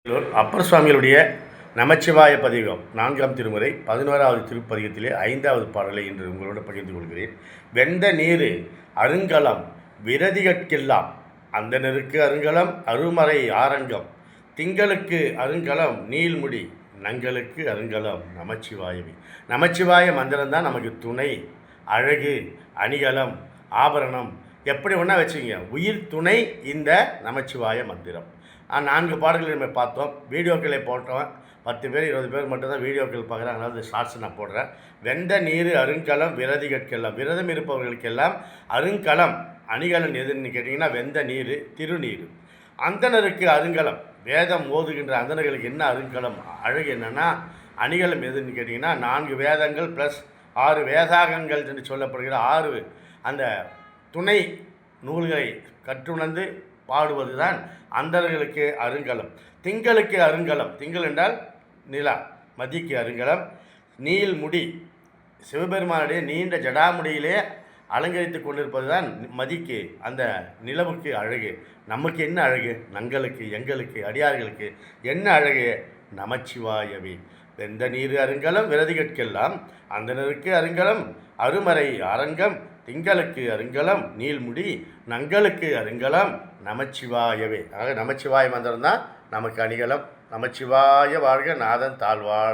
அப்பர் சுவாமிகளுடைய நமச்சிவாய பதிகம் 4ஆம் திருமுறை 11வது திருப்பதிகத்திலே 5வது பாடலை இன்று உங்களோடு பகிர்ந்து கொள்கிறேன். வெந்த நீரு அருங்கலம் விரதிகட்கெல்லாம் அந்தணருக்கு அருங்கலம் அருமறை ஆரங்கம் திங்களுக்கு அருங்கலம் நீள்முடி நங்களுக்கு அருங்கலம் நமச்சிவாயவே. நமச்சிவாய மந்திரம்தான் நமக்கு துணை, அழகு, அணிகலம், ஆபரணம், எப்படி ஒன்றா வச்சுங்க. உயிர் துணை இந்த நமச்சிவாய மந்திரம். 4 பாடல்களை நம்ம பார்த்தோம். வீடியோக்களை போட்டோம். 10 பேர் 20 பேர் மட்டும்தான் வீடியோக்கள் பார்க்குறாங்க. அதாவது ஷார்ட்ஸ் நான் போடுறேன். வெந்த நீர் அருங்கலம் விரதிகட்கெல்லாம், விரதம் இருப்பவர்களுக்கெல்லாம் அருங்கலம் அணிகலன் எதுன்னு கேட்டிங்கன்னா வெந்த நீர் திருநீர். அந்தணருக்கு அருங்கலம், வேதம் ஓதுகின்ற அந்தணர்களுக்கு என்ன அருங்கலம், அழகு என்னென்னா அணிகலம் எதுன்னு கேட்டிங்கன்னா 4 வேதங்கள் ப்ளஸ் 6 வேதாகங்கள் என்று சொல்லப்படுகிற 6 அந்த துணை நூல்களை கற்றுணர்ந்து பாடுவது தான் அந்தணர்களுக்கு அருங்கலம். திங்களுக்கு அருங்கலம், திங்கள் என்றால் நிலா, மதிக்கு அருங்கலம். நீள்முடி, சிவபெருமானுடைய நீண்ட ஜடாமுடியிலே அலங்கரித்து கொண்டிருப்பது தான் மதிக்கு, அந்த நிலவுக்கு அழகு. நமக்கு என்ன அழகு, நங்களுக்கு எங்களுக்கு அடியார்களுக்கு என்ன அழகு, நமச்சிவாயவே. வெந்த நீர் அருங்கலம் விரதிகட்கெல்லாம் அந்தணருக்கு அருங்கலம் அருமறை அரங்கம் திங்களுக்கு அருங்கலம் நீள்முடி நங்களுக்கு அருங்கலம் நமச்சிவாயவே. ஆக நமச்சிவாய மந்திரம் தான் நமக்கு அணிகலம். நமச்சிவாய வாழ்க, நாதன் தாழ்வாழ்க.